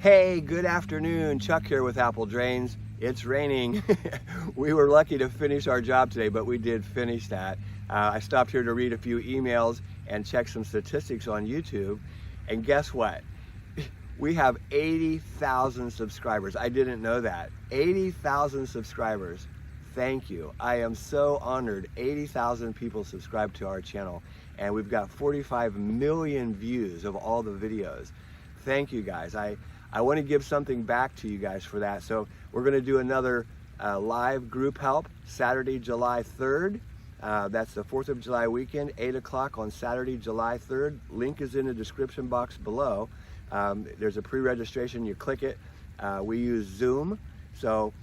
Hey, good afternoon. Chuck here with Apple Drains. It's raining. We were lucky to finish our job today, but we did finish that. I stopped here to read a few emails and check some statistics on YouTube. And guess what? We have 80,000 subscribers. I didn't know that. 80,000 subscribers. Thank you. I am so honored. 80,000 people subscribe to our channel, and we've got 45 million views of all the videos. Thank you guys. I want to give something back to you guys for that. So we're going to do another live group help Saturday, July 3rd. That's the 4th of July weekend, 8 o'clock on Saturday, July 3rd. Link is in the description box below. There's a pre-registration. You click it. We use Zoom, so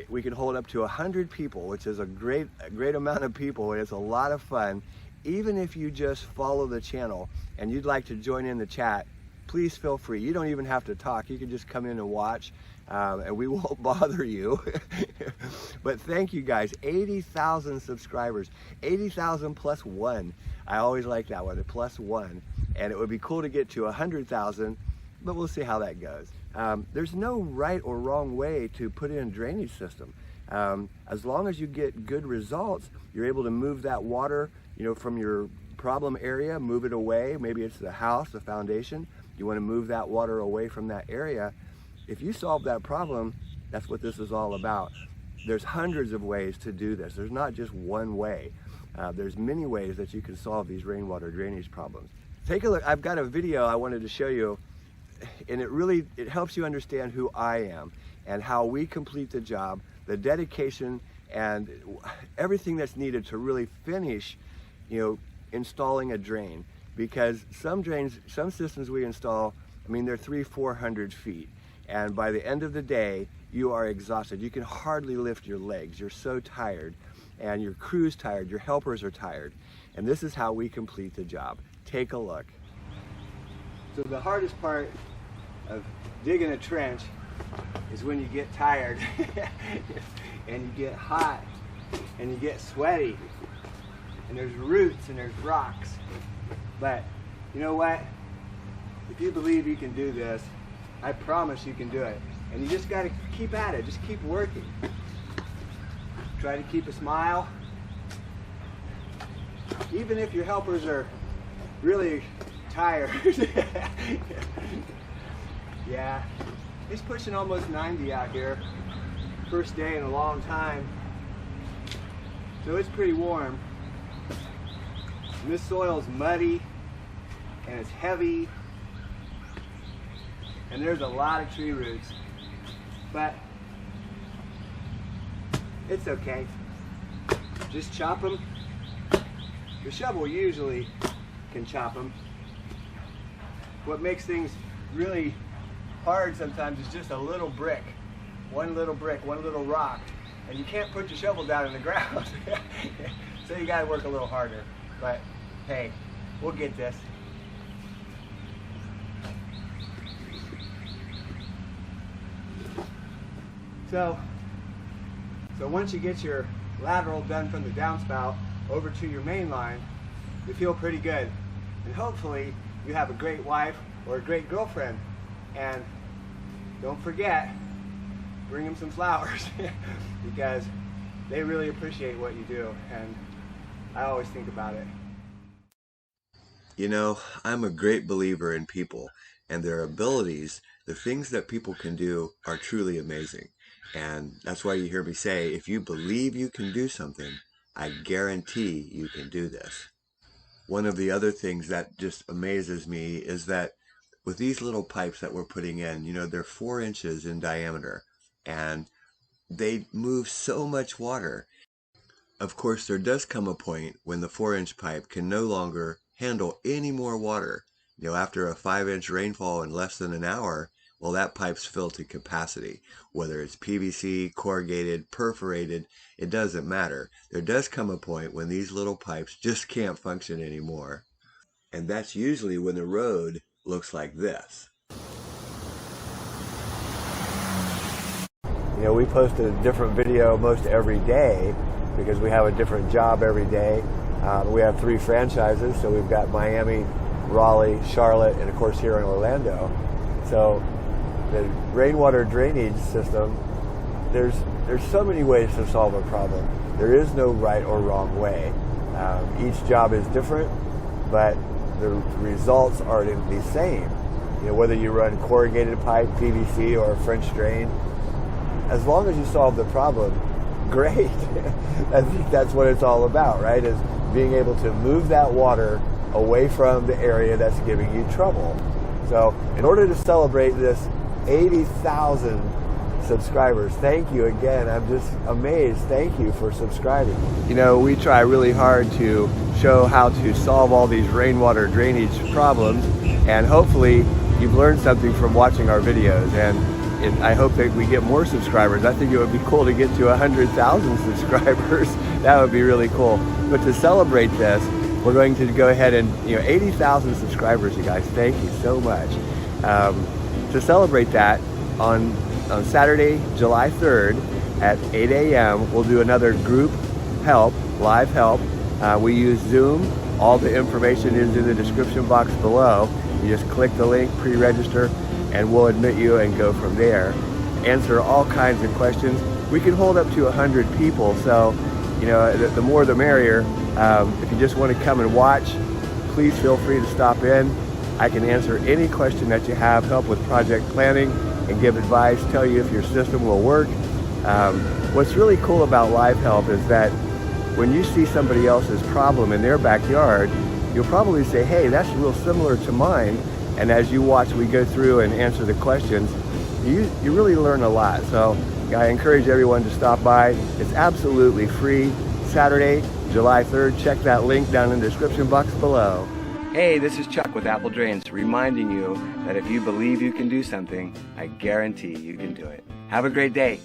we can hold up to 100 people, which is a great amount of people. It's a lot of fun. Even if you just follow the channel and you'd like to join in the chat, please feel free. You don't even have to talk. You can just come in and watch, and we won't bother you. But thank you guys. 80,000 subscribers. 80,000 plus one. I always like that one, the plus one. And it would be cool to get to 100,000, but we'll see how that goes. There's no right or wrong way to put in a drainage system. As long as you get good results, you're able to move that water, from your problem area, move it away. Maybe it's the house, the foundation. You want to move that water away from that area. If you solve that problem, that's what this is all about. There's hundreds of ways to do this. There's not just one way. There's many ways that you can solve these rainwater drainage problems. Take a look. I've got a video I wanted to show you, and it helps you understand who I am and how we complete the job, the dedication, and everything that's needed to really finish, installing a drain. Because some systems we install, they're 300-400 feet. And by the end of the day, you are exhausted. You can hardly lift your legs. You're so tired. And your crew's tired. Your helpers are tired. And this is how we complete the job. Take a look. So the hardest part of digging a trench is when you get tired and you get hot and you get sweaty and there's roots and there's rocks. But you know what? If you believe you can do this, I promise you can do it. And you just got to keep at it. Just keep working. Try to keep a smile. Even if your helpers are really tired. Yeah, it's pushing almost 90 out here. First day in a long time. So it's pretty warm. And this soil's muddy and it's heavy. And there's a lot of tree roots. But it's okay. Just chop them. The shovel usually can chop them. What makes things really hard sometimes is just a little brick, one little rock, and you can't put your shovel down in the ground. So you gotta work a little harder. But hey, we'll get this. So once you get your lateral done from the downspout over to your main line, you feel pretty good. And hopefully you have a great wife or a great girlfriend. And don't forget, bring them some flowers because they really appreciate what you do. And I always think about it. I'm a great believer in people and their abilities. The things that people can do are truly amazing. And that's why you hear me say, if you believe you can do something, I guarantee you can do this. One of the other things that just amazes me is that with these little pipes that we're putting in, they're 4 inches in diameter and they move so much water. Of course, there does come a point when the 4-inch pipe can no longer handle any more water. After a 5-inch rainfall in less than an hour, well, that pipe's filled to capacity. Whether it's PVC, corrugated, perforated, it doesn't matter. There does come a point when these little pipes just can't function anymore. And that's usually when the road looks like this. We post a different video most every day because we have a different job every day. We have 3 franchises, so we've got Miami, Raleigh, Charlotte, and of course here in Orlando. So the rainwater drainage system, there's so many ways to solve a problem. There is no right or wrong way. Each job is different, but the results are the same. You know, whether you run corrugated pipe, PVC, or a French drain, as long as you solve the problem, great. I think that's what it's all about, right? Is being able to move that water away from the area that's giving you trouble. So in order to celebrate this 80,000 subscribers, thank you again. I'm just amazed. Thank you for subscribing. You know, we try really hard to show how to solve all these rainwater drainage problems, and hopefully you've learned something from watching our videos, and I hope that we get more subscribers. I think it would be cool to get to 100,000 subscribers. That would be really cool. But to celebrate this, we're going to go ahead and, 80,000 subscribers, you guys. Thank you so much. To celebrate that, on Saturday, July 3rd at 8 a.m., we'll do another group help, live help. We use Zoom. All the information is in the description box below. You just click the link, pre-register, and we'll admit you and go from there. Answer all kinds of questions. We can hold up to 100 people, so the more the merrier. If you just want to come and watch, please feel free to stop in. I can answer any question that you have, help with project planning, and give advice, tell you if your system will work. What's really cool about live help is that when you see somebody else's problem in their backyard, you'll probably say, hey, that's real similar to mine. And as you watch, we go through and answer the questions, you really learn a lot. So I encourage everyone to stop by. It's absolutely free. Saturday, July 3rd. Check that link down in the description box below. Hey, this is Chuck with Apple Drains, reminding you that if you believe you can do something, I guarantee you can do it. Have a great day.